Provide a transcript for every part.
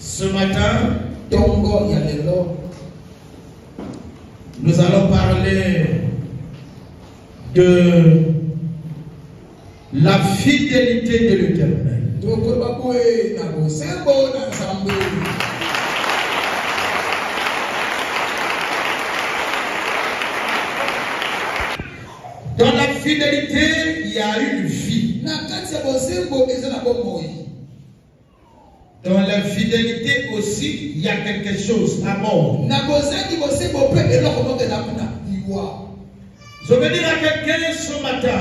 Ce matin, nous allons parler de la fidélité de l'Éternel. Dans la fidélité, il y a une vie. Dans la fidélité aussi, il y a quelque chose, amour. Je veux dire à quelqu'un ce matin,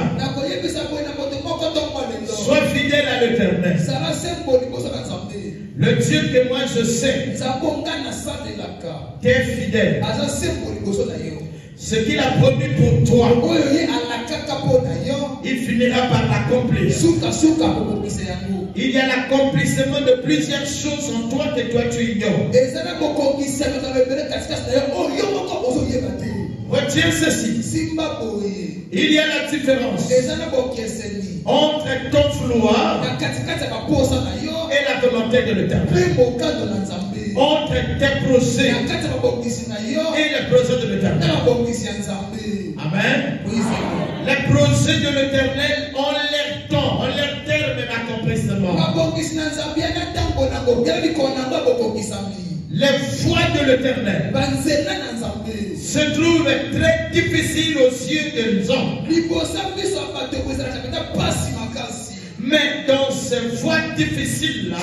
sois fidèle à l'Éternel. Le Dieu que moi je sais, tu es fidèle. Ce qu'il a promis pour toi, il finira par l'accomplir. Il y a l'accomplissement de plusieurs choses en toi que toi tu ignores. Retiens ceci. Il y a la différence entre ton vouloir et la volonté de l'Éternel. Entre tes projets et les projets de l'Éternel. Amen. Les projets de l'Éternel ont leur temps, ont leur terme d'accomplissement. Les voies de l'Éternel se trouvent très difficiles aux yeux des hommes. Mais dans ces voies difficiles-là,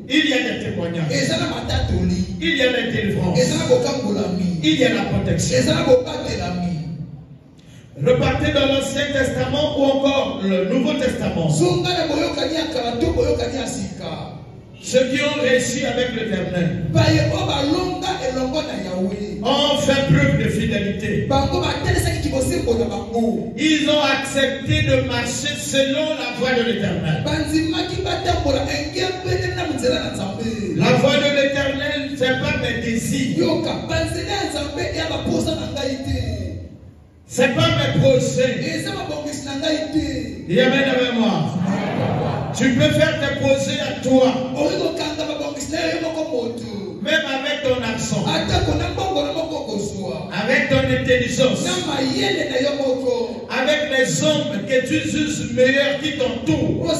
il y a des témoignages, il y a la délivrance, il y a la protection. Repartez dans l'Ancien Testament ou encore le Nouveau Testament. Ceux qui ont réussi avec l'Éternel ont fait preuve de fidélité. Ils ont accepté de marcher selon la voie de l'Éternel. La voie de l'Éternel, ce n'est pas mes désirs. Ce n'est pas mes projets. Il y a même avec moi. Tu peux faire tes projets à toi. Même avec ton accent. Avec ton intelligence. Avec les hommes que tu juges meilleurs qui t'entourent.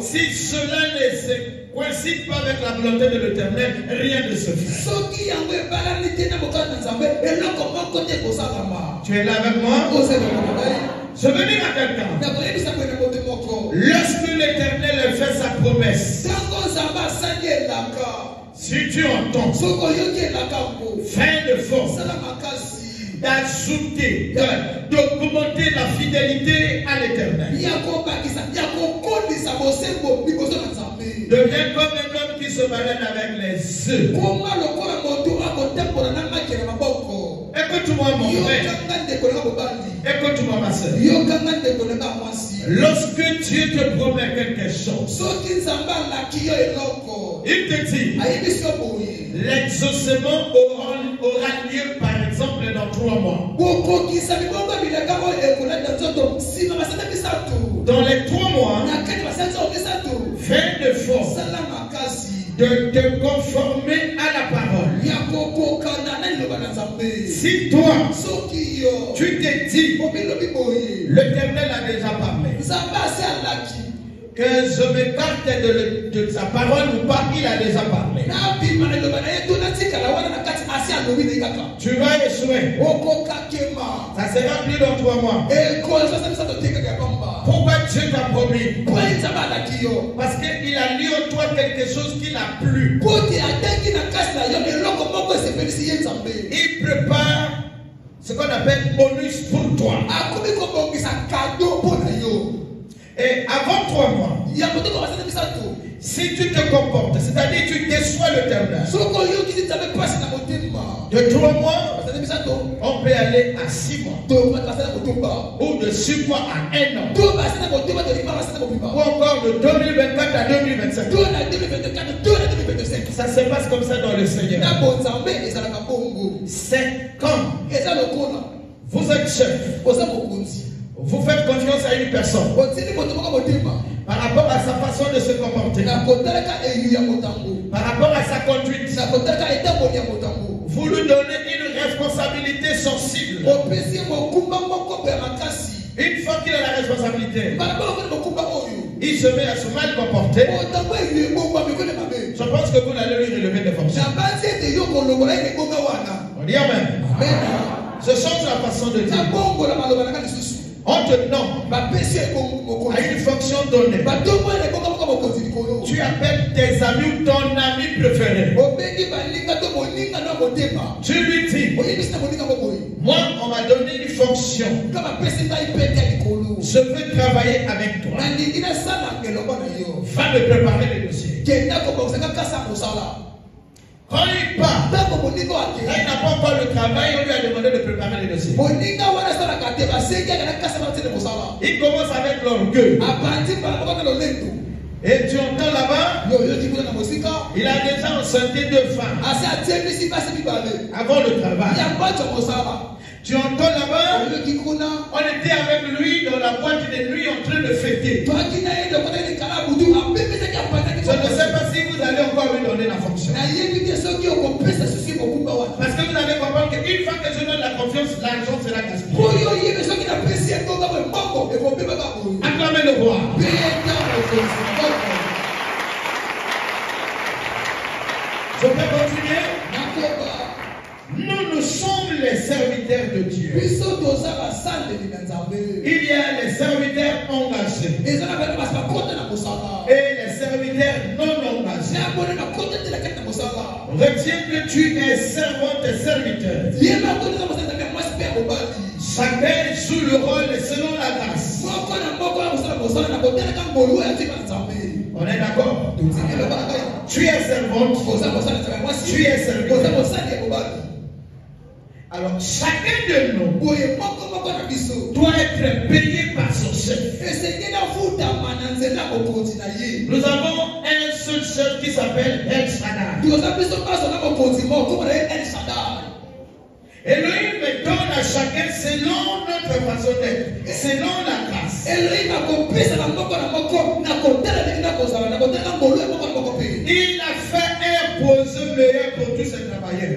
Si cela ne se coïncide pas avec la volonté de l'Éternel, rien ne se fait. Tu es là avec moi? Je veux dire à quelqu'un, lorsque l'Éternel fait sa promesse, si tu entends, fin de force, d'ajouter, d'augmenter la fidélité à l'Éternel. Deviens comme un homme qui se balade avec les œufs. Écoute-moi mon frère. Écoute-moi ma soeur. Lorsque Dieu te promet quelque chose, il te dit, l'exaucement aura lieu par exemple dans 3 mois. Dans les 3 mois, fais de force de te conformer à la parole. Si toi, tu t'es dit, l'Éternel a déjà parlé, que je m'écarte de sa parole ou pas, il a déjà parlé. Tu vas échouer. Ça sera plus dans 3 mois. Pourquoi Dieu t'a promis? Parce qu'il a lié en toi quelque chose qui n'a plu. Il prépare ce qu'on appelle bonus pour toi. Et avant 3 mois, si tu te comportes, c'est-à-dire tu déçois l'Éternel, de 3 mois, on peut aller à 6 mois. Ou de 6 mois à 1 an. Ou encore de 2024 à 2025. Ça se passe comme ça dans le Seigneur. C'est quand vous êtes chef. Vous faites confiance à une personne par rapport à sa façon de se comporter, par rapport à sa conduite. Vous lui donnez une responsabilité sensible. Une fois qu'il a la responsabilité, il se met à se mal comporter. Je pense que vous allez lui relever des fonctions. On dit amen. Ce change la façon de dire. On te nomme à une fonction donnée. Tu appelles tes amis ou ton ami préféré. Tu lui dis, moi on m'a donné une fonction. Je veux travailler avec toi. Va me préparer les dossiers. Quand il part, il n'a pas encore le travail, on lui a demandé de préparer les dossiers. Il commence avec l'orgueil. Et tu entends là-bas, il a déjà enceinté 2 femmes avant le travail. Tu entends là-bas, on était avec lui dans la boîte de nuit en train de fêter. Je ne sais pas si vous allez encore lui donner la fonction. Parce que vous allez comprendre qu'une fois que je donne la confiance, l'argent sera gaspillé. Acclamez le roi. Je peux continuer? Nous sommes les serviteurs de Dieu. Il y a les serviteurs engagés et les serviteurs non engagés. Retiens que tu es servante et serviteur. Chacun joue le rôle selon la grâce. On est d'accord? Tu es servante, tu es serviteur. Alors, chacun de nous doit être payé par son chef. Nous avons un seul chef qui s'appelle El Shaddai. Elohim me donne à chacun selon notre façon d'être, selon la grâce. Il a fait un poison meilleur pour tous ses travailleurs.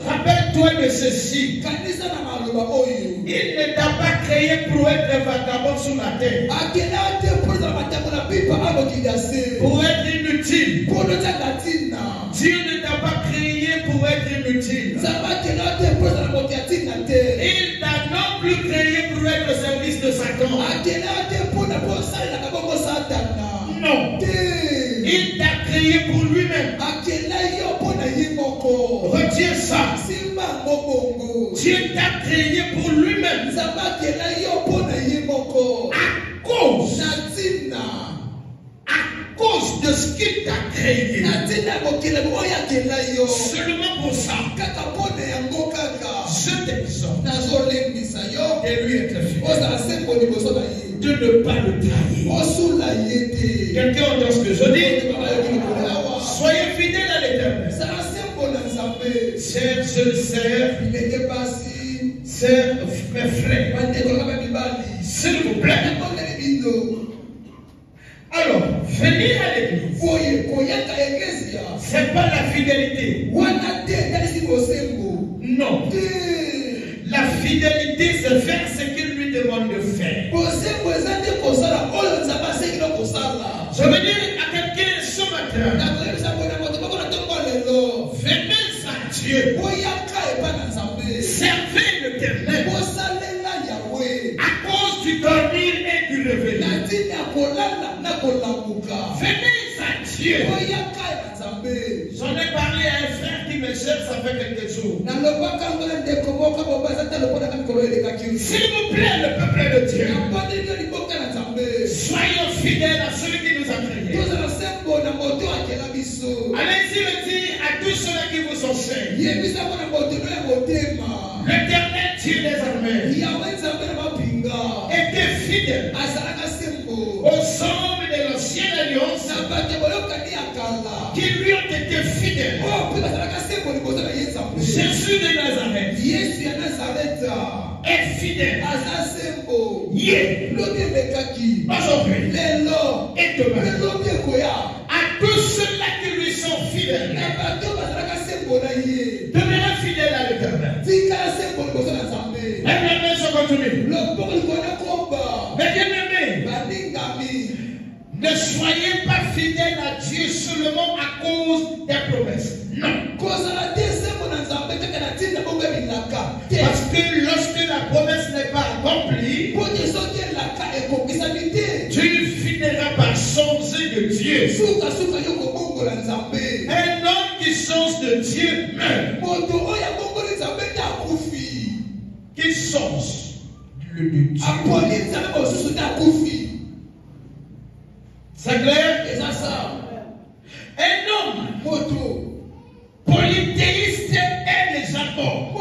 Rappelle-toi de ceci. Il ne t'a pas créé pour être vagabond sur la terre, pour être inutile. Dieu ne t'a pas créé pour être inutile. Il t'a non plus créé pour être au service de Satan. Non. Il t'a créé pour lui-même. Retiens ça. Dieu t'a créé pour lui-même. À cause de ce qu'il t'a créé. Seulement pour ça, je t'exhorte de lui être fidèle, de ne pas le trahir. Quelqu'un entend ce que je dis? Soyez fidèles à l'Éternel. Chers sœurs, mes frères, s'il vous plaît. Alors, venir à l'église, c'est pas la fidélité. Non. La fidélité, c'est faire ce qu'il lui demande de faire. Je veux dire à quelqu'un ce matin, venez à Dieu, servez l'Éternel à cause du dormir et du réveil. Venez à Dieu. J'en ai parlé à un frère qui me cherche, ça fait quelques jours. S'il vous plaît, le peuple de Dieu, soyons fidèles à celui qui nous a créés. Allez-y le dire à tous ceux qui vous enseignent. L'Éternel Dieu des armées était fidèle aux hommes de l'ancienne alliance qui lui ont été fidèles. Jésus de Nazareth est fidèle. Hier, aujourd'hui et demain. À tous ceux-là qui lui sont fidèles, demeurez fidèles à l'Éternel. Les bien-aimés sont continus. Mais bien-aimés, ne soyez pas fidèles à Dieu seulement à cause des promesses. Non. Parce que lorsque la promesse n'est pas accomplie, tu finiras par changer de Dieu. Un homme qui change de Dieu meurt. Qu'il change de Dieu. C'est clair? Un homme polythéiste est déjà mort.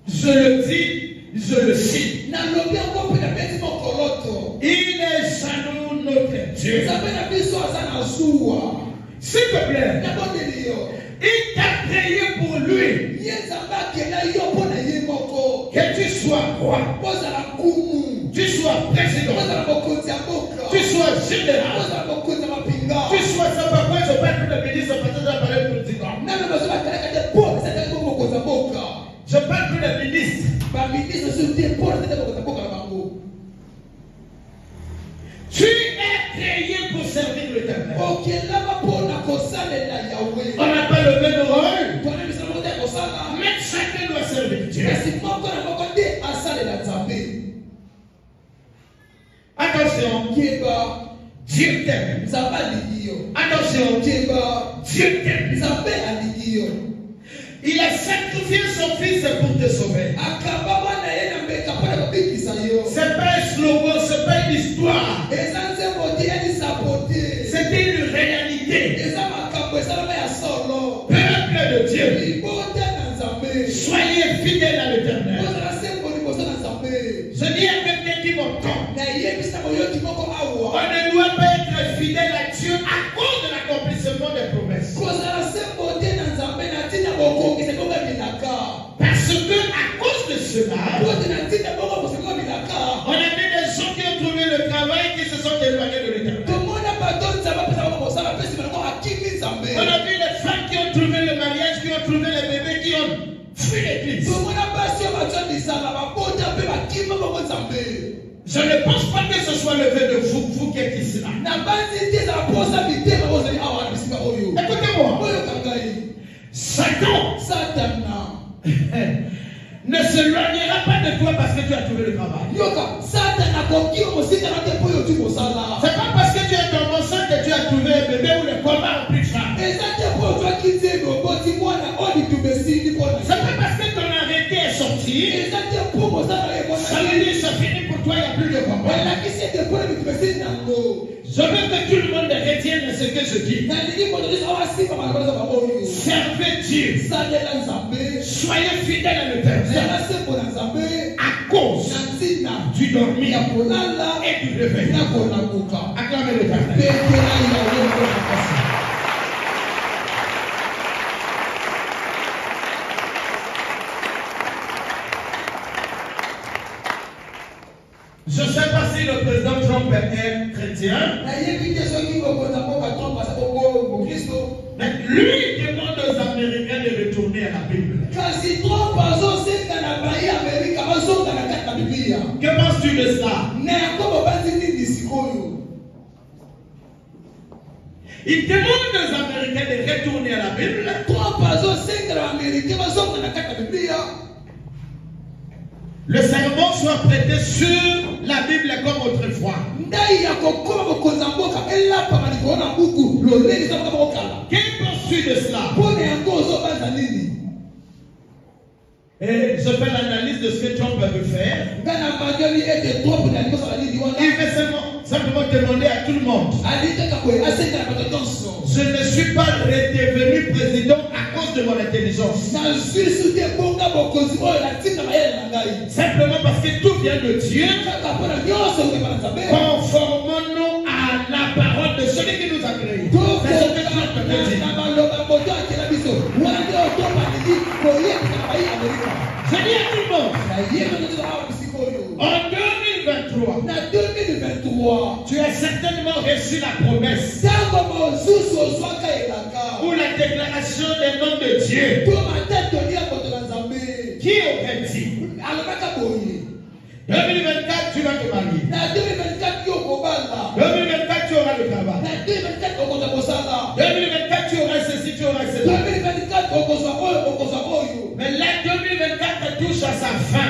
Je le dis, je le cite. Il est jaloux notre Dieu. S'il te plaît, il t'a créé pour lui. Que tu sois roi, tu sois président, tu sois général, tu sois ça. Parfois je parle de ministre, parce que je parle de président. Je parle plus de ministre. Tu es créé pour servir l'Éternel. On n'a pas le même rôle, mais chacun doit servir Dieu. Attention, Dieu t'aime. Attention, Dieu t'aime. Il a sacrifié son fils pour te sauver. C'est pas un slogan, c'est pas une histoire. C'était une réalité. Peuple de Dieu, soyez fidèles à l'Éternel. Je dis à quelqu'un qui m'entend, on ne doit pas être fidèle à Dieu à cause de l'accomplissement des promesses. Parce que à cause de cela, on a vu des gens qui ont trouvé le travail qui se sont éloignés de l'Éternel. On a vu les femmes qui ont trouvé le mariage, qui ont trouvé les bébés, qui ont fui l'église. Je ne pense pas que ce soit le fait de vous qui êtes ici là. Écoutez-moi. Satan ne s'éloignera pas de toi parce que tu as trouvé le travail. C'est pas parce que tu es dans mon sang que tu as trouvé un bébé ou le combat en plus ça. C'est pas parce que ton arrêté est sorti. Ça veut dire que ça finit pour toi, il n'y a plus de combat. Je veux que tout le monde retienne ce que je dis. Servez Dieu. Soyez fidèles à l'Éternel à cause du dormir et du réveil. Acclamez l'Éternel. Je ne sais pas si le président Trump est chrétien. Mais lui demande aux Américains de retourner à la Bible. Que penses-tu de cela? Il demande aux Américains de retourner à la Bible. Le serment soit prêté sur la Bible comme autrefois. Que penses-tu de cela? Et je fais l'analyse de ce que Trump veut faire. Il fait simplement demander à tout le monde. Je ne suis pas redevenu président à cause de mon intelligence. Simplement parce que tout vient de Dieu. Conformons-nous à la parole de celui qui nous a créés. C'est ce que Trump veut dire. En 2023, tu as certainement reçu la promesse ou la déclaration des noms de Dieu. Qui aurait dit 2024, tu vas te marier. 2024, tu auras le travail. 2024, tu auras ceci, tu auras cela. Mais l'année 2024 touche à sa fin.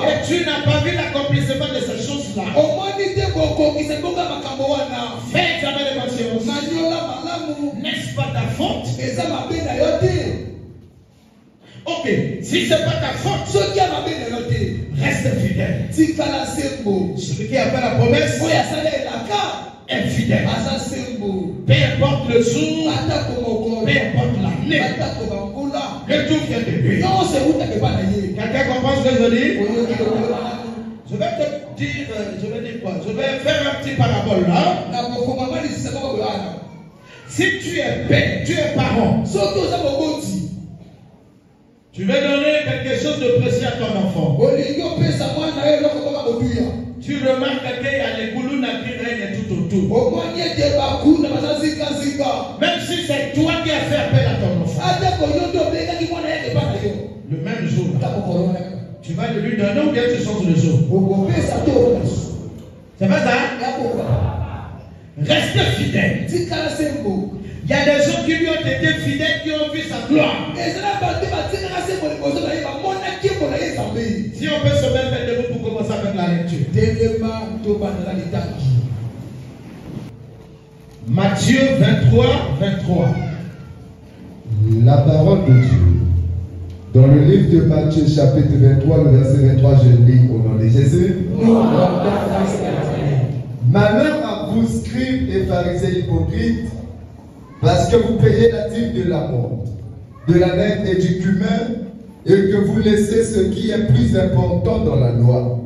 Et tu n'as pas vu l'accomplissement de ces choses-là. Fais examen de conscience. N'est-ce pas ta faute? Ok, si ce n'est pas ta faute, reste fidèle. Celui qui a fait la promesse est fidèle. Peu importe le jour, peu importe l'année, le tout vient de lui. Quelqu'un comprend ce que je dis? Je vais te dire, je vais dire quoi? Je vais faire un petit parabole là. Si tu es père, tu es parent, tu veux donner quelque chose de précieux à ton enfant. Tu remarques qu'il y a les goulounas qui règnent tout autour. Même si c'est toi qui as fait appel à ton enfant. Le même jour, tu vas lui donner ou bien tu changes le jour. C'est pas ça? Reste fidèle. Il y a des gens qui lui ont été fidèles, qui ont vu sa gloire. Si on peut se mettre debout pour commencer avec la lecture. Matthieu 23, 23. La parole de Dieu. Dans le livre de Matthieu, chapitre 23, le verset 23, je lis au nom de Jésus. Malheur à vous, scribes et pharisiens hypocrites, parce que vous payez la dîme de la montre, de la laine et du cumin, et que vous laissez ce qui est plus important dans la loi,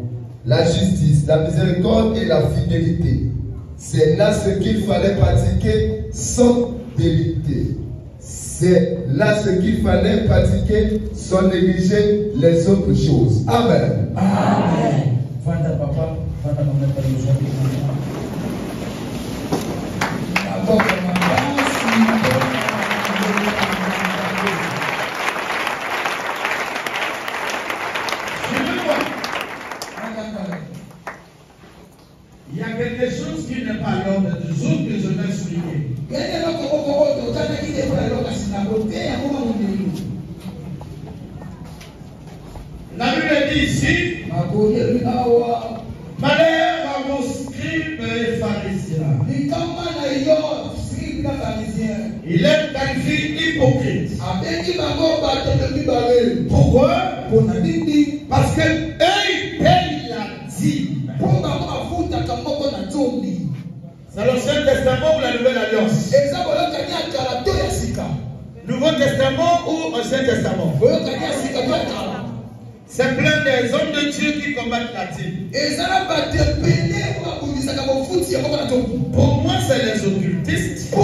la justice, la miséricorde et la fidélité. C'est là ce qu'il fallait pratiquer sans déliter. C'est là ce qu'il fallait pratiquer sans négliger les autres choses. Amen. Amen. Fanda papa, fanda maman. Il y a quelque chose qui n'est pas l'ordre du jour que je vais souligner. La Bible dit ici, malheur à vos scribes et pharisiens. Il est qualifié hypocrite. Pourquoi? Parce que eux ils payent la dîme. C'est l'Ancien Testament ou la Nouvelle Alliance? Nouveau Testament ou Ancien Testament? C'est plein des hommes de Dieu qui combattent la dîme. Pour moi, c'est les occultistes ou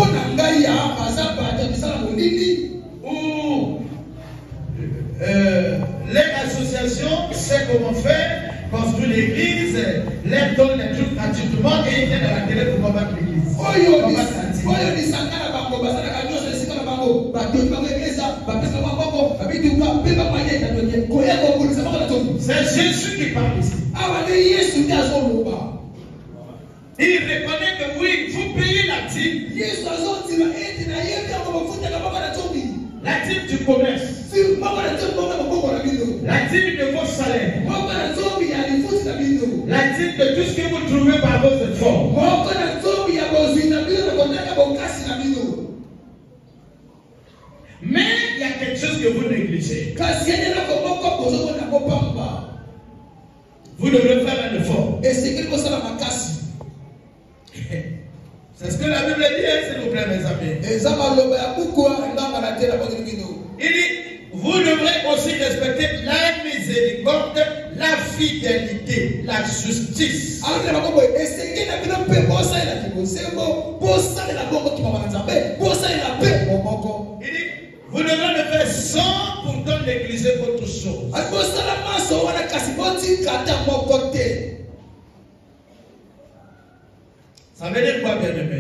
les associations, c'est comment faire, construire l'église, les donnent les trucs gratuitement et ils viennent à la télé pour combattre l'église. C'est Jésus qui parle ici. Il reconnaît que oui, vous payez la dîme. La dîme du commerce. La dîme de vos salaires. La dîme de tout ce que vous trouvez par vos efforts. Mais il y a quelque chose que vous négligez. Vous devrez faire un effort. C'est ce que la Bible dit, s'il vous plaît, mes amis. Il dit, vous devrez aussi respecter la miséricorde, la fidélité, la justice. Il dit, vous devrez le faire sans pour donner négliger autre chose. Ça veut dire quoi, bien-aimé?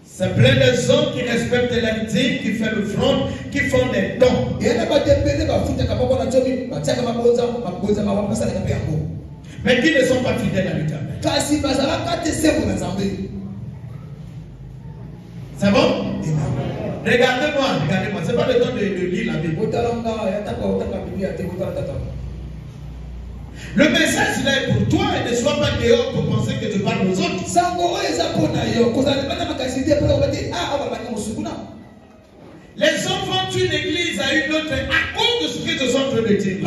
C'est plein de gens qui respectent la dîme, qui font le front, qui font des dons. Mais qui ne sont pas fidèles à l'Éternel. C'est bon? Regardez-moi. C'est pas le temps de lire la Bible. Le message là est pour toi et ne sois pas dehors pour penser que tu parles aux autres. Les gens vont une église à une autre à cause de ce que je suis en train de dire.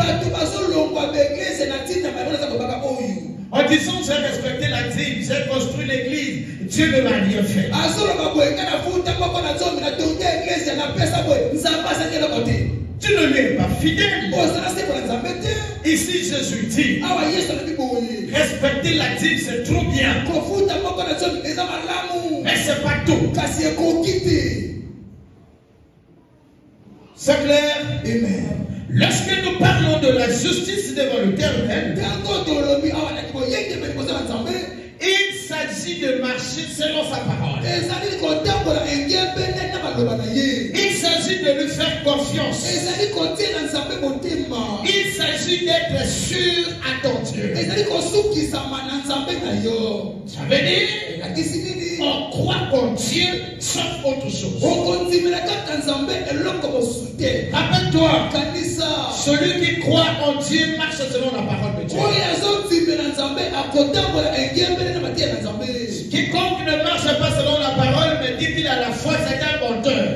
En disant j'ai respecté la dîme, j'ai construit l'église, Dieu ne m'a rien fait. Tu ne lui es pas fidèle. Ici Jésus dit, respecter la dîme c'est trop bien. Mais c'est pas tout. C'est clair? Amen. Lorsque nous parlons de la justice devant l'Éternel, il s'agit de marcher selon sa parole. Il s'agit de lui faire confiance. Il s'agit d'être sûr à ton Dieu. Ça veut dire on croit en Dieu sauf autre chose. Rappelle-toi, celui qui croit en Dieu marche selon la parole de Dieu. Quiconque ne marche pas selon la parole mais dit qu'il a la foi, c'est un menteur.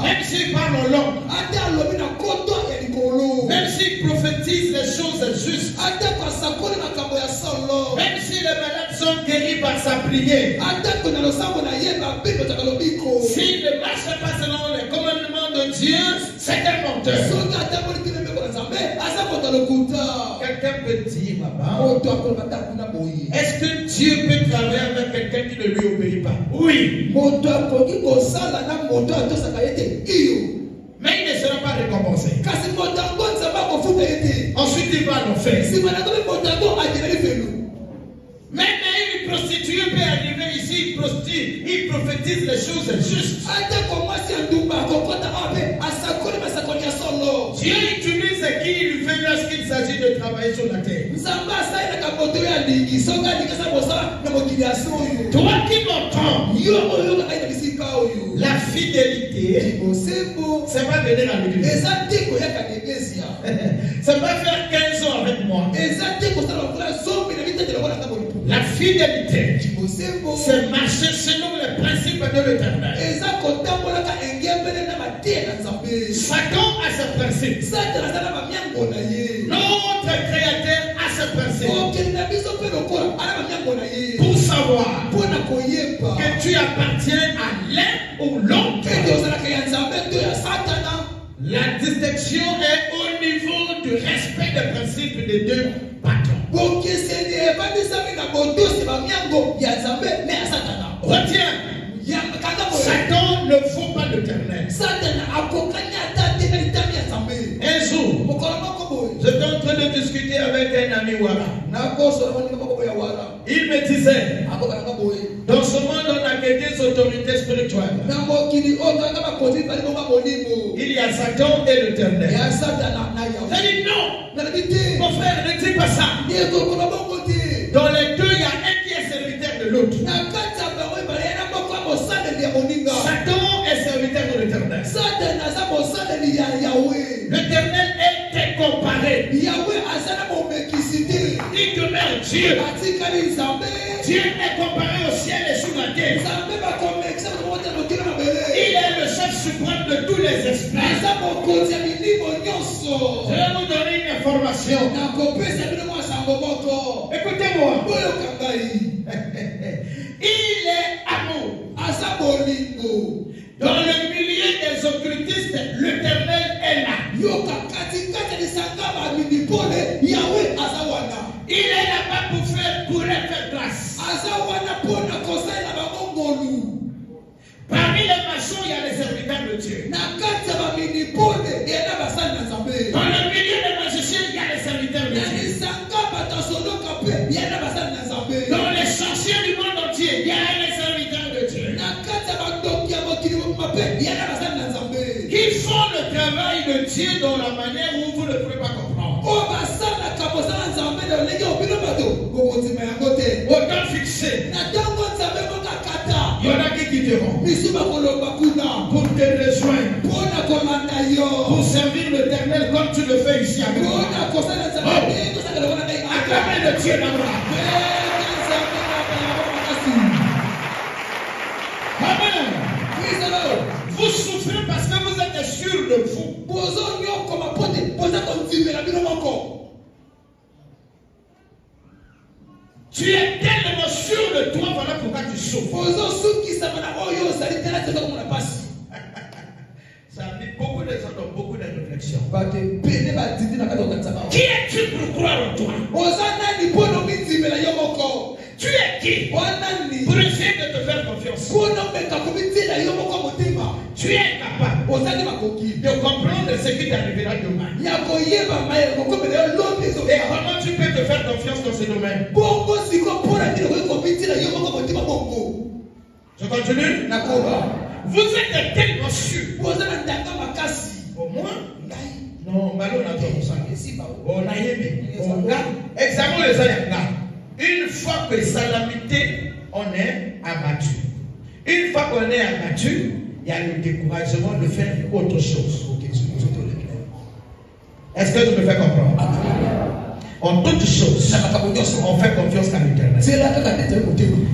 Même s'il parle en langue, même s'il prophétise les choses justes, même si les malades sont guéris par sa prière, s'il ne marche pas selon les commandements de Dieu, c'est un menteur. Quelqu'un peut dire, papa, est-ce que Dieu peut travailler avec quelqu'un qui ne lui obéit pas? Oui. Mais il ne sera pas récompensé. Ensuite, il va en faire. Même une prostituée peut arriver ici, il prophétise les choses justes. Dieu utilise qui il lui fait lorsqu'il s'agit de travailler sur la terre. Toi qui m'entends, la fidélité, c'est pas venir à l'église. C'est pas faire 15 ans avec moi. La fidélité, c'est marcher selon les principes de l'Éternel. Satan a ses principes. Notre Créateur a ses principes. Pour savoir que tu appartiens à l'un ou l'autre, la distinction est au niveau du respect des principes des deux patrons. Retiens, Satan ne faut pas l'Éternel. Un jour, j'étais en train de discuter avec un ami Wara. Il me disait, dans ce monde on a que des autorités spirituelles. Il y a Satan et l'Éternel. J'ai dit non, mon frère, ne dis pas ça. Dans les deux, il y a un qui est serviteur de l'autre. Satan est serviteur de l'Éternel. L'Éternel est comparé. Il demeure Dieu. Dieu est comparé au ciel et sur la terre. Il est le chef suprême de tous les esprits. Je vais vous donner une information. Écoutez-moi. Il est amour. Dans le milieu des occultistes, l'Éternel est là. Il est là-bas pour faire grâce. maçons, il y a les serviteurs de Dieu. Dans le milieu des magiciens, il y a les serviteurs de Dieu. Dans les sorciers du monde entier, il y a les serviteurs de Dieu. Ils font le travail de Dieu dans la manière où vous ne pouvez pas comprendre. Autant fixé. Il y en a qui quitteront pour te rejoindre, pour servir l'Éternel comme tu le fais ici avec moi. Acclamez le Dieu d'Abraham. Amen. Vous souffrez parce que vous êtes sûr de vous. Tu es tellement sûr de toi, voilà pourquoi tu souffres. Ça a mis beaucoup de gens dans beaucoup de réflexions. Qui es-tu pour croire en toi? Tu es qui pour essayer de te faire confiance? Tu es capable de comprendre ce qui t'arrivera demain. Et comment tu peux te faire confiance dans ce domaine? Je continue? Vous êtes tellement sûr. Au moins, non, examen les ayants. Une fois que salamité, on est abattu. Une fois qu'on est abattu, il y a le découragement de faire autre chose. Est-ce que tu me fais comprendre? En toutes choses, on fait confiance à l'Éternel.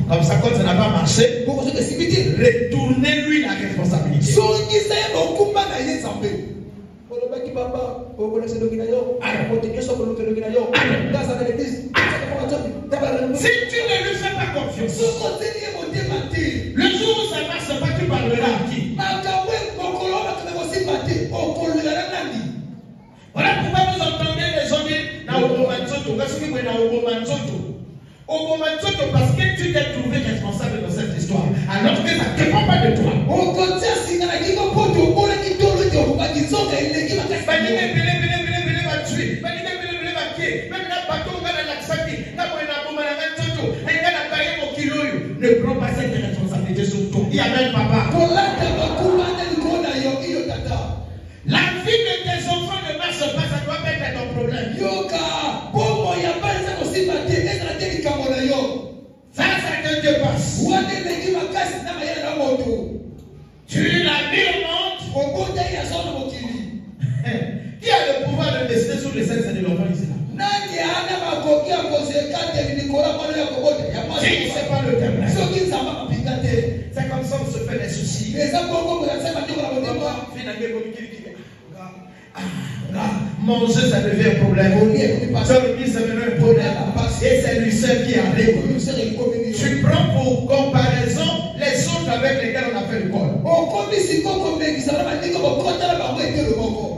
Comme ça, quand ça n'a pas marché, retournez-lui la responsabilité. Si tu ne lui fais pas confiance, le jour où ça marche pas, tu parleras à qui? Voilà pourquoi vous entendez les gens dire parce que tu t'es trouvé responsable dans cette histoire, alors que ça ne dépend pas de toi. Ne prends pas cette responsabilité sur toi. Il y a même papa. La vie de tes enfants ne marche pas, ça doit être ton problème. Ça te dépasse. Tu l'as mis au monde. Qui a le pouvoir de décider sur le sexe de l'enfant ici là? Si c'est pas le thème. C'est comme ça qu'on se fait des soucis. Manger, ça devient un problème. Dormir, ça devient un problème. Et c'est lui seul qui arrive. Tu prends pour comparaison les autres avec lesquels on a fait le col.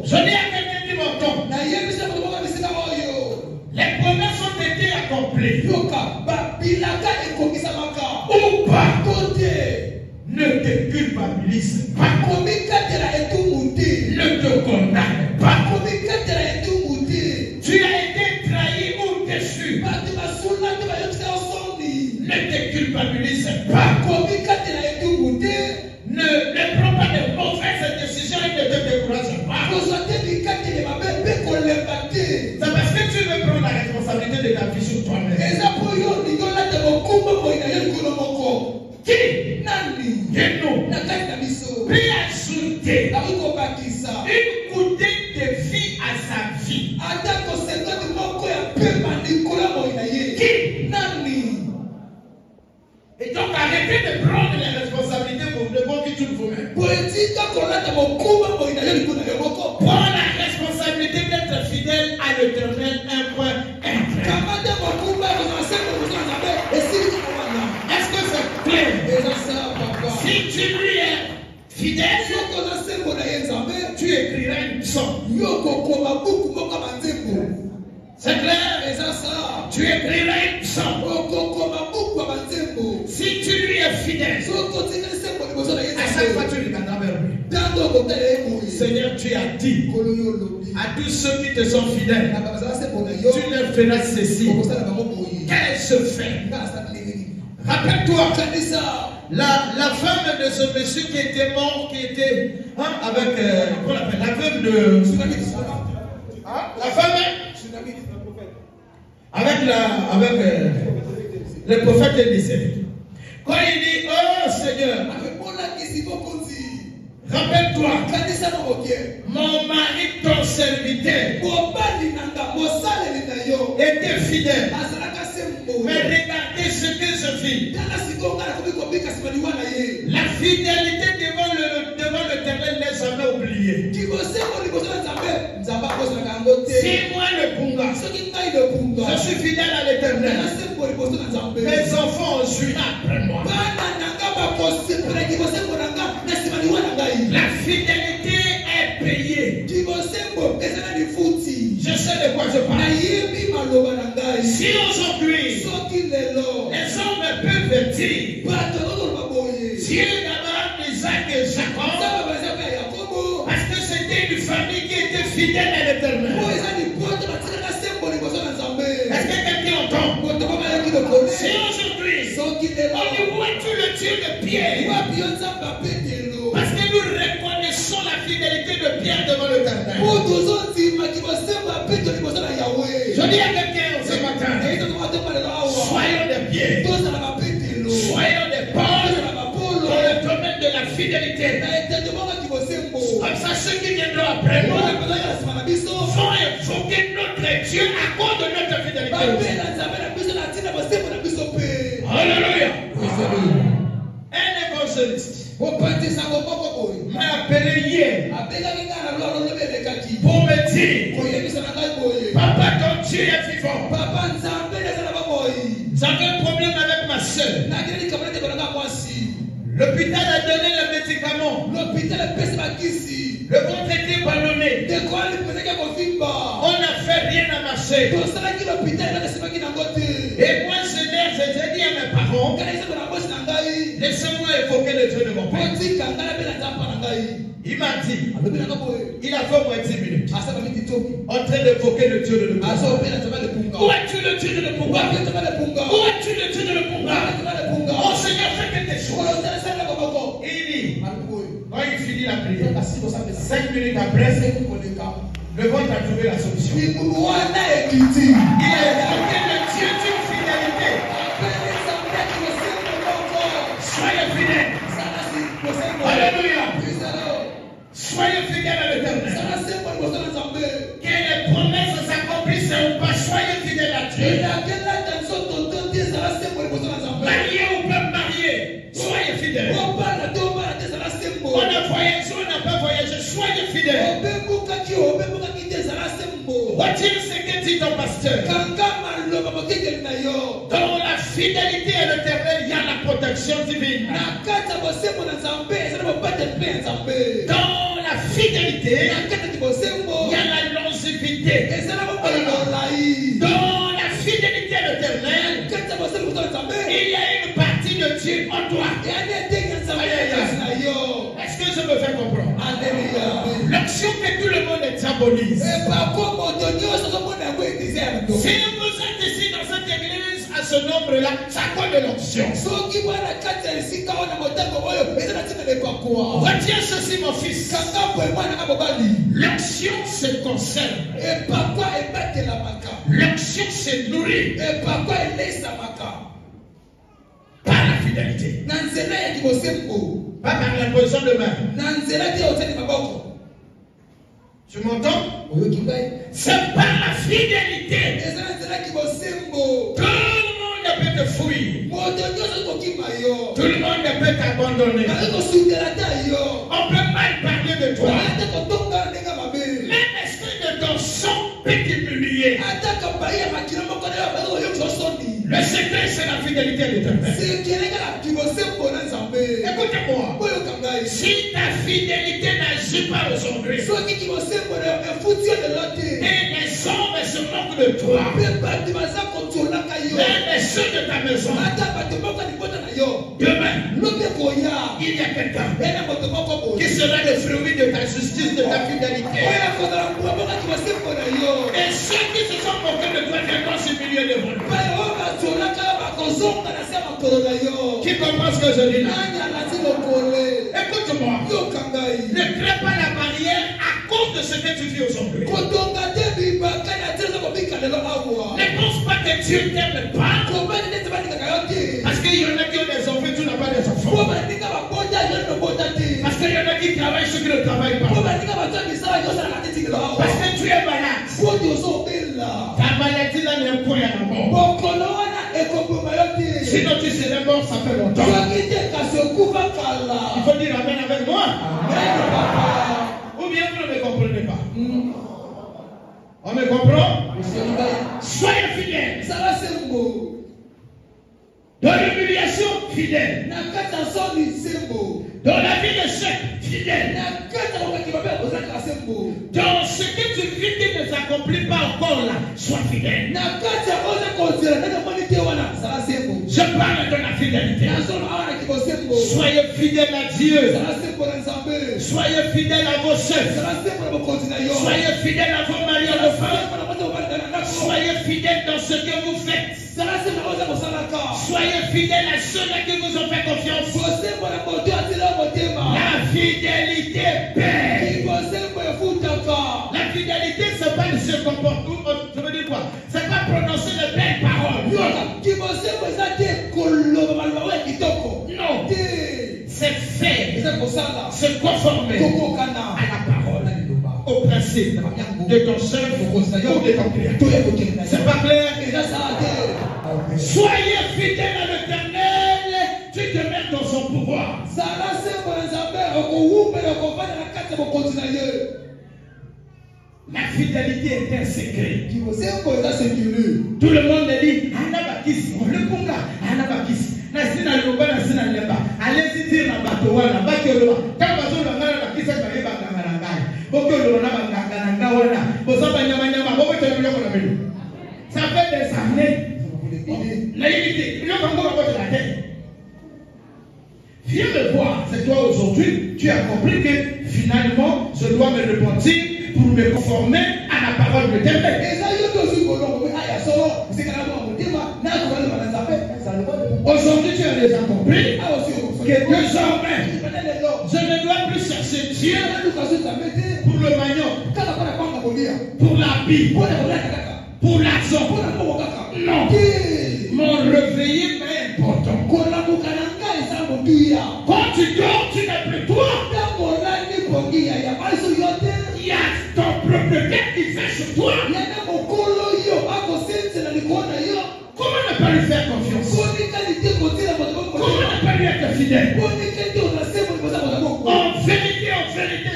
Je dis à quelqu'un qui m'entend. Les promesses ont été accomplies. Ou pas. Ne te culpabilise pas. Ne te condamne pas. Tu as été trahi ou déçu. Ne te culpabilise pas. Ne prends pas de mauvaises décisions et ne te décourage pas. C'est parce que tu veux prendre la responsabilité de ta vie sur toi-même. Qui? Nous. Puis ajouter une coudée de vie à sa vie. Qui? Et donc arrêtez de prendre les responsabilités pour de vos vies toutes vous-même. Prends la responsabilité d'être fidèle à l'Éternel, un point. Est-ce que c'est clair? Si tu lui es fidèle, tu écriras une psaume. C'est clair? Tu écriras une psaume. Si tu lui es fidèle, À chaque fois, tu regarderas vers lui. Seigneur, tu as dit à tous ceux qui te sont fidèles, tu leur feras ceci. Quel se fait? Rappelle-toi, la femme de ce monsieur qui était mort, qui était avec la veuve de. La femme avec le prophète Élisée. Quand il dit, oh Seigneur, rappelle-toi, mon mari, ton serviteur, était fidèle. Mais regardez ce que je vis. La fidélité devant l'Éternel n'est jamais oubliée. Si moi le Punga, je suis fidèle à l'Éternel, mes enfants ont juré après moi. La fidélité est payée. Je sais de quoi je parle. Si aujourd'hui les hommes peuvent dire Dieu d'Abraham, Isaac et Jacob, parce que c'était une famille qui était fidèle à l'Éternel. Est-ce que quelqu'un entend? Si aujourd'hui on dit où es-tu le Dieu de Pierre? Parce que nous reconnaissons la fidélité de Pierre devant l'Éternel. Je dis à quelqu'un ce matin, soyons des pieds, soyons des portes dans le domaine de la fidélité. Comme ça, ceux qui viendront après nous vont invoquer notre Dieu à cause de notre fidélité. Alléluia. Un évangéliste m'a appelé hier pour me dire, papa, ton Dieu est vivant. J'avais un problème avec ma soeur. L'hôpital a donné le médicament. Le ventre était ballonné. On n'a fait rien à marcher. Et moi, j'ai dit à mes parents, laissez-moi évoquer le Dieu de mon père. Il m'a dit, il a fait moins 10 minutes en train d'évoquer le Dieu de l'Éternel. Où es-tu le Dieu de l'Éternel? Où es-tu le Dieu de l'Éternel? Oh Seigneur, fais quelque chose. Et il dit, quand il finit la prière, 5 minutes après, le ventre a trouvé la solution. Il a évoqué le Dieu d'une fidélité. Soyez fidèles. Alléluia. Soyez fidèles à l'Éternel. Que les promesses s'accomplissent ou pas, soyez fidèles à Dieu. Marié ou pas marié, soyez fidèles. On a voyagé, on n'a pas voyagé, soyez fidèles. Vois-tu ce que dit ton pasteur? Dans la fidélité à l'Éternel, il y a la protection divine. Dans la fidélité, il y a la longévité. Dans la fidélité à l'Éternel, il y a une partie de Dieu en toi. Est-ce que je me fais comprendre? L'action que tout le monde diabolise. Si vous êtes ici dans cette église à ce nombre-là, ça cause de l'onction. Retiens ceci, mon fils. L'action se conserve. L'action se nourrit. Par la fidélité. Pas par la position de main. Tu m'entends? C'est par la fidélité. Tout le monde peut te fuir. Tout le monde peut t'abandonner. On peut mal parler de toi. Même l'esprit de ton sang peut t'humilier. Le secret, c'est la fidélité à l'Éternel. Écoutez-moi. Si ta fidélité n'agit pas aujourd'hui, et les hommes se moquent de toi, même les ceux de ta maison, demain, il y a quelqu'un qui sera le fruit de ta justice, de ta fidélité. Et ceux qui se sont moqués de toi viendront s'humilier devant toi. Qui comprend ce que je dis là? Écoute-moi. Ne crée pas la barrière à cause de ce que tu vis aujourd'hui. Ne pense pas que Dieu t'aime pas. Parce qu'il y en a qui ont des enfants, tu n'as pas des enfants. Parce qu'il y en a qui travaillent, ceux qui ne travaillent pas. Parce que tu es malade. Ta maladie là n'est point à la mort. Sinon tu serais mort, ça fait longtemps. Il faut dire amen avec moi. Ou bien vous ne me comprenez pas. On me comprend? Soyez fidèles. Dans l'humiliation, fidèle. Dans la vie de chef, fidèle. Dans ce que tu vis qui ne s'accomplit pas encore là, sois fidèle. Je parle de la fidélité. Soyez fidèles à Dieu. Soyez fidèles à vos chefs. Soyez fidèles à vos maris, à vos femmes. Soyez fidèles dans ce que vous faites. Soyez fidèles à ceux-là qui vous ont fait confiance. La fidélité paie. La fidélité, c'est pas se comporter. Je veux dire quoi? C'est pas prononcer de belles paroles. Non. C'est faire. Se conformer à la parole. Au principe de ton chef ou de ton client. C'est pas clair? Soyez fidèles à l'Éternel, tu demeures dans son pouvoir. La fidélité est un secret. Tout le monde dit Anabakis, le Kunga, Anabakis. Allez-y dire la batowana, Bakoloa. Quand vous avez la Kisa, vous avez la ça fait des années. Naïveté, viens me voir, c'est toi aujourd'hui, tu as compris que finalement je dois me repentir pour me conformer à la parole de l'Éternel. Aujourd'hui tu as déjà compris que désormais je ne dois plus chercher Dieu pour le manioc, pour la Bible, pour l'argent. Non. Mon réveil est important. Quand tu dors, tu n'es plus toi. Il y a ton propriétaire qui fait sur toi. Comment ne pas lui faire confiance? Comment ne pas lui être fidèle? En vérité,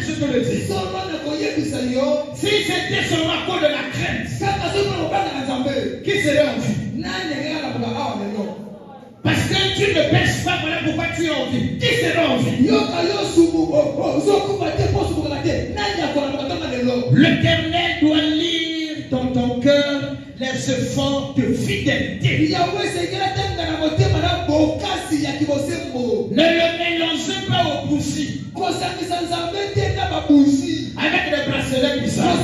je te le dis. Si c'était seulement à cause de la crainte, qui serait en vie? Parce que tu ne pêches pas, voilà pourquoi tu es en vie. Qui serait en vie? L'Éternel doit lire dans ton cœur les efforts de fidélité. Ne le mélangez pas au bougie. Avec les bracelets bizarres.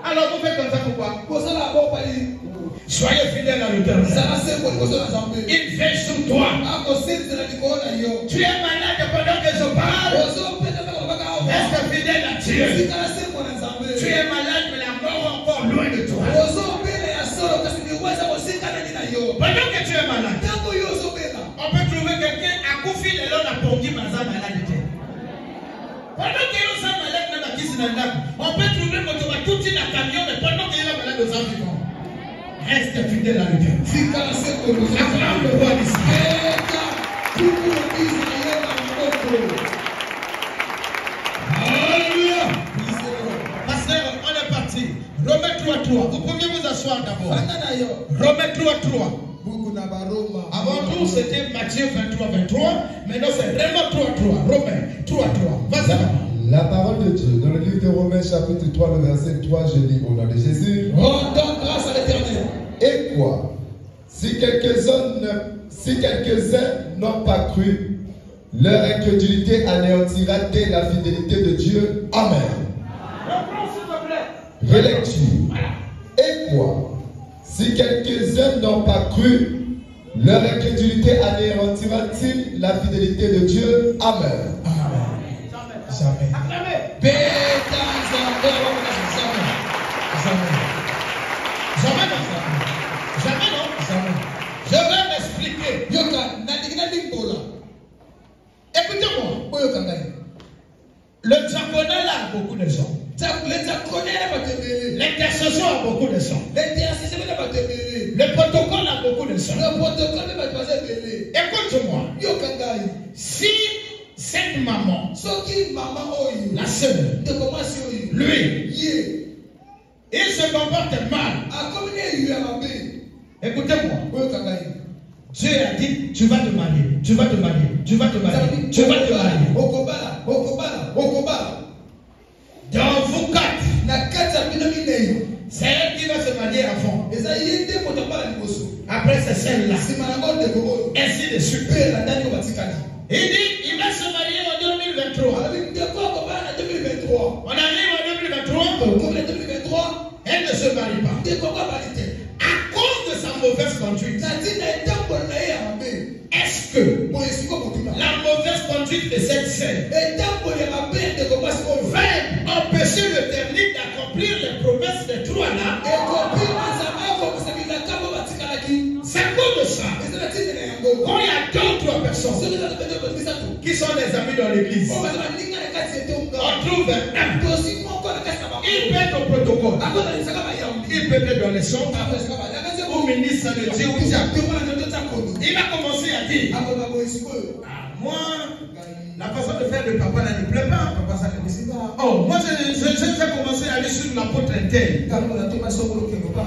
Alors vous faites comme ça pourquoi? Soyez fidèles à l'Éternel. Il veille sur toi. Tu es malade pendant que je parle. Reste fidèle à Dieu. Tu es malade mais la mort est encore loin de toi. Pendant que tu es malade, on peut trouver quelqu'un à Koufi le long de la Pongi Maza malade. Pendant qu'il est malade, on peut trouver tout une camion, mais pendant qu'il est malade aux environs. Reste fidèle à Dieu. Acclame le roi d'Israël. Alléluia. Pasteur, on est parti. Romains 3:3. Vous pouvez vous asseoir d'abord. Romains 3:3. Avant tout, c'était Matthieu 23:23. Maintenant, c'est Romains 3:3. Romains 3:3. Vas-y. La parole de Dieu, dans le livre de Romains chapitre 3, le verset 3, je lis au nom de Jésus. Rendons grâce à l'Éternel. Et quoi? Si quelques-uns n'ont pas cru, leur incrédulité anéantira-t-elle la fidélité de Dieu? Amen. Relecture. Et quoi? Si quelques-uns n'ont pas cru, leur incrédulité anéantira-t-il la fidélité de Dieu? Amen. Jamais. Jamais non. Je vais m'expliquer. Écoutez-moi. Le japonais là a beaucoup de gens. L'intercession a beaucoup de gens. Le protocole a beaucoup de gens. Écoute-moi. Si cette maman, la sœur, lui, il se comporte mal. Écoutez-moi. Dieu a dit, tu vas te marier, tu vas te marier, tu vas te marier, tu vas te marier. Dans vous quatre, c'est elle qui va se marier avant. Après c'est celle-là. Ainsi de suite. Il dit, il va se marier en 2023. On arrive en 2023. Elle ne se marie pas. À cause de sa mauvaise conduite. Est-ce que la mauvaise conduite de cette scène va empêcher le dernier d'accomplir les promesses de trois là? C'est comme ça. Quand il y a 2 ou 3 personnes qui sont des amis dans l'église, on trouve un. Il peut être au protocole. Il peut être dans les chambres. Au ministre de Dieu. Il va commencer à dire, moi, la façon de faire de papa là ne plaît pas. Oh, moi j'ai commencé à aller sur l'apôtre interne.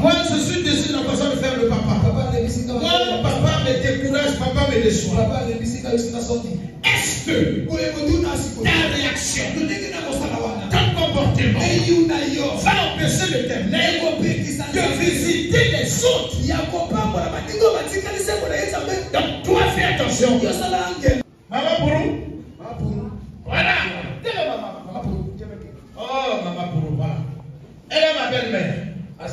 Moi je suis déçu de la façon de faire le papa. Moi, papa me décourage, papa me déçoit. Est-ce que ta réaction, ton comportement va empêcher l'Éternel de visiter les autres? Donc toi fais attention. Maman Bourou. Voilà. Oh, Maman Bourou, voilà. Elle est ma belle-mère. Elle est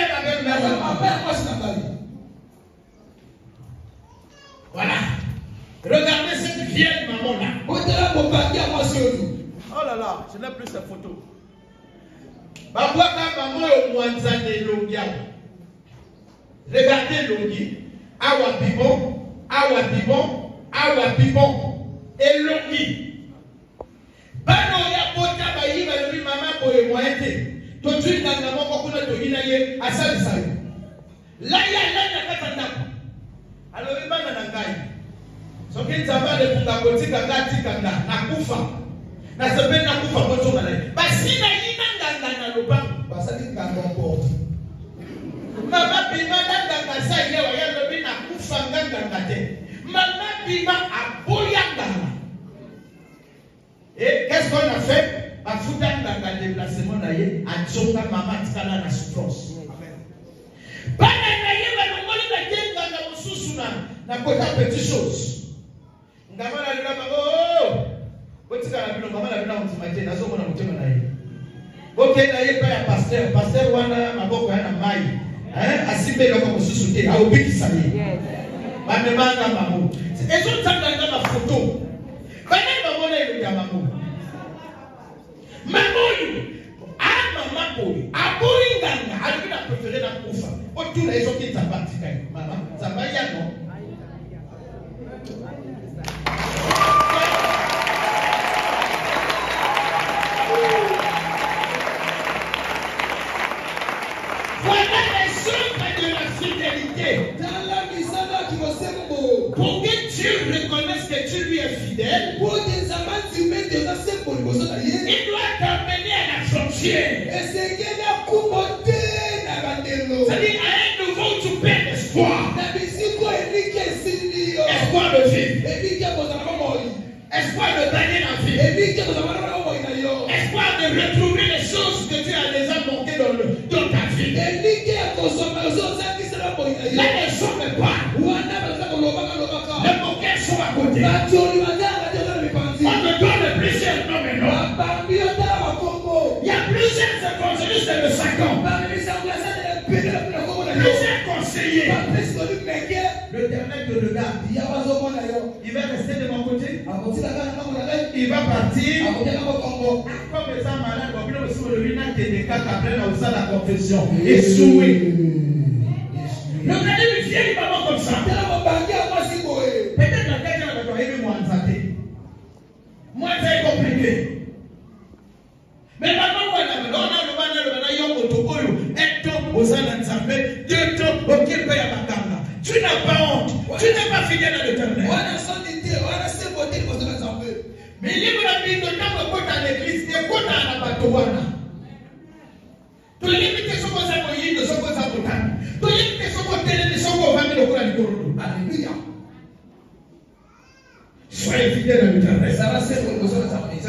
ma belle-mère. Voilà. Regardez cette vieille maman-là. Oh là là, je n'ai plus cette photo. Regardez l'ongi. Awa bibon. Et l'ongi. Bano ya bota ba yi ba lui maman boye moyete. To tu nganga moko kuna to hinaye asali sai. La ya katanda. Alors ibana na ngai. Soki nzamba le kunga kotika ngati kanga nakufa. Na sepe nakufa boto malai. Basi na yina nganga na lobango. Basali nganga porte. Mama bima nganga sai lewa ya lobi nakufa nganga te. Mama bima aboya nganga. Et qu'est-ce qu'on a fait? Bafuta nganga déplacement naye atsonga mama tikala na souffrance. Bana na ye ba ngoli ba tenga na mususu na kota petite chose. Ngama na lula bango botika na bino mama na bino mutumate na zo mona mutema na ye. Okay na ye pa ya pasteur wana maboko yana mai. Asimbe loko mususu te aubikisa ye. Bamemanga mamu. Ezo tanga na photo. Bana bamona ile ya mamu. Mamoyu, mama boy, aboyi nganga, alikuwa préféré na kufa. Otuna hizo kitabatika mama, zabaya no. Voilà les œuvres de la fidélité. Pour que Dieu reconnaisse que tu lui es fidèle, il doit t'amener à la frontière. C'est-à-dire à un nouveau tu perds l'espoir. Espoir de vivre. Espoir espoir de gagner la vie. Espoir de retrouver les choses que tu as déjà manquées dans ta vie. Là, les gens me parlent. Les moqueurs sont à côté. On te donne plusieurs noms maintenant. Il y a plusieurs évangélistes de 5 ans. Plusieurs conseillers. L'Éternel te regarde. Il va rester de mon côté. Il va partir. Comme les gens malades, on peut aussi le vin qui est des cas après la confession. Échoué. Le gars du vieil maman comme ça. Peut-être la gueule de la moins athée. Moins très compliqué. Mais maintenant, on a le tu n'as pas honte. Tu n'es pas fidèle à l'Éternel. Mais il y a une de temps à l'église, il y a un abattoir. Tu limites ce qu'on a moyen de ce qu'on a voté. Tu limites ce qu'on a télé de ce qu'on va mettre au courant du Coran. Alléluia. Soyez fidèle à l'Éternel. Ça va ser pour nous. Ce que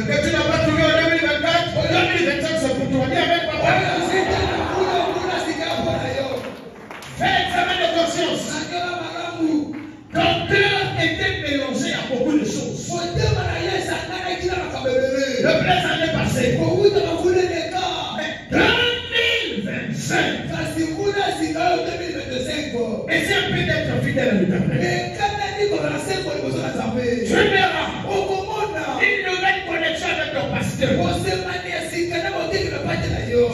tu n'as pas trouvé en 2024, en 2025, c'est pour toi. Dis avec papa. Fais examen de conscience. Ton cœur était mélangé à beaucoup de choses. Le blesse année passée. Mais 2025. Essaie un peu d'être fidèle à l'Éternel. Tu verras une nouvelle connexion avec ton pasteur.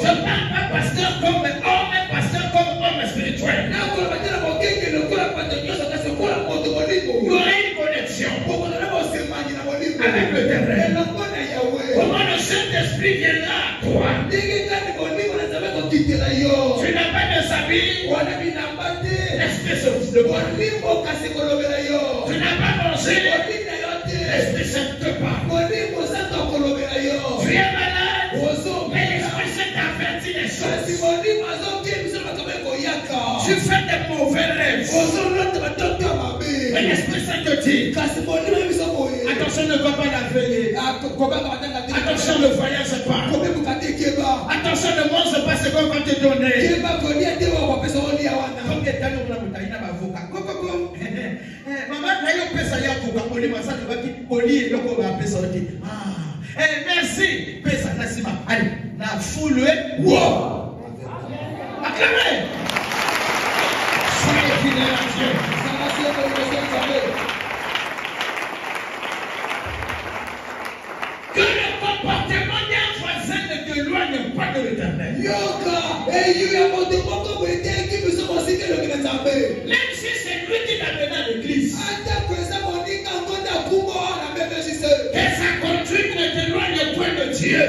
Je parle pas pasteur comme homme, mais pasteur comme homme spirituel. Il y aura une connexion avec l'Éternel. Comment le Saint-Esprit viendra à toi? Tu n'as pas de sabine. L'esprit se de toi. Tu n'as pas mangé. L'esprit ne te pas. Tu es malade. Mais l'esprit s'est averti des choses. Tu fais des mauvais rêves. Mais l'esprit s'est te dit. Attention, ne va pas la veiller. Attention, ne voyage pas. Attention, ne mange pas ce qu'on va te donner. Merci. Allez, la foule. Wow. Acclamez. Soyez fidèles à Dieu. Que le comportement d'un voisin ne t'éloigne pas de l'Éternel. Même si c'est lui qui l'a mené à l'église. Que sa conduite ne t'éloigne point de Dieu.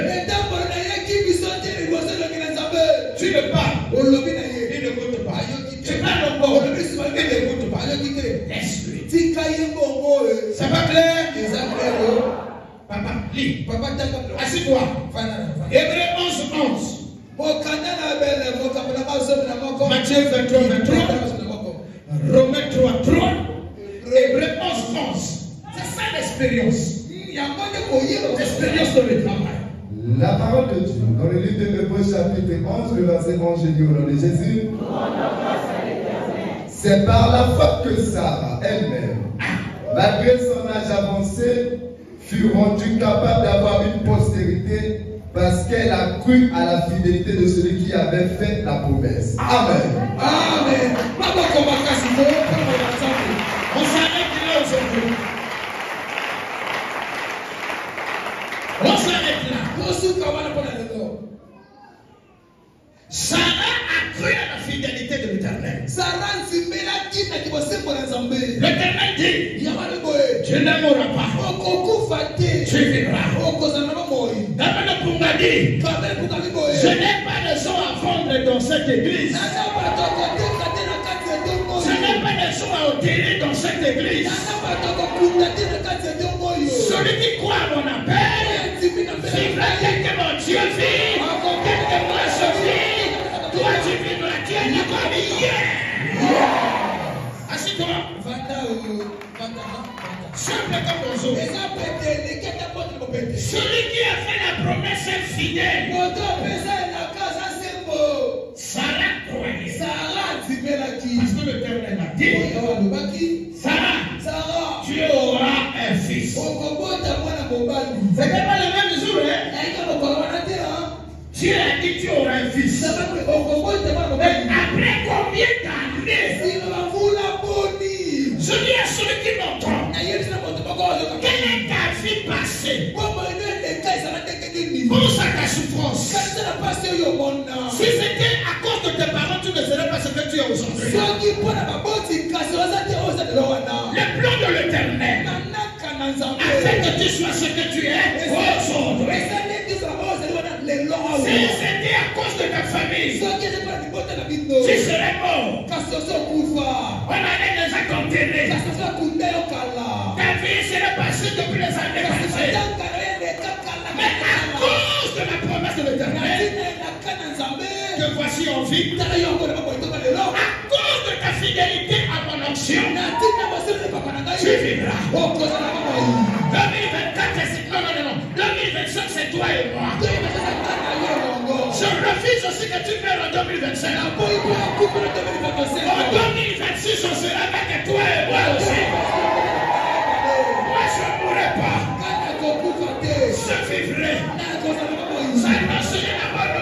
Tu ne parles. Il n'écoute pas. Tu parles encore. Il n'écoute pas. Laisse-lui. C'est pas clair? Papa, lis. Assis-toi. Hébreux 11:11. Matthieu 23:23. Romains 3:3. Hébreux 11:11. C'est ça l'expérience. L'expérience de le travail. La parole de Dieu, dans le livre de Hébreux chapitre 11, le verset 11, je dis au nom de Jésus. C'est par la foi que Sarah elle-même, malgré son âge avancé, fut rendue capable d'avoir une postérité parce qu'elle a cru à la fidélité de celui qui avait fait la promesse. Amen. Amen. On s'arrête là aujourd'hui. On s'arrête là. Sarah a cru à la fidélité de l'Éternel. L'Éternel dit, tu ne mourras pas. Tu vivras. Je n'ai pas de gens à vendre dans cette église. Je n'ai pas de gens à ôter dans cette église. Celui qui croit à mon appel, vivra tel que mon Dieu vit, tel que moi je vis. Toi tu vivras, tu es comme hier. Assis-toi. Simple comme bonjour. Celui qui a fait la promesse est fidèle. Sarah croyait. Parce que le Père l'a dit. Sarah, tu auras un fils. C'était pas le même jour, hein? Dieu a dit tu auras un fils. Mais après combien d'années? Je dis à celui qui m'entend, quelle est ta vie passée pour ta souffrance? Si c'était à cause de tes parents, tu ne serais pas ce que tu es aujourd'hui. Le plan de l'Éternel, afin que tu sois ce que tu es aujourd'hui. Si c'était à cause de ta famille, tu serais mort. On allait déjà t'enterrer. Ta vie serait passée depuis les années passées. Mais à cause de la promesse de l'Éternel, que voici en vie, à cause de ta fidélité à mon onction, tu vivras. 2025, c'est toi et moi. Je refuse aussi que tu meurs en 2025. En 2026, je serai avec toi et moi aussi. Moi, je ne mourrai pas. Je vivrai. Ça annonce la parole.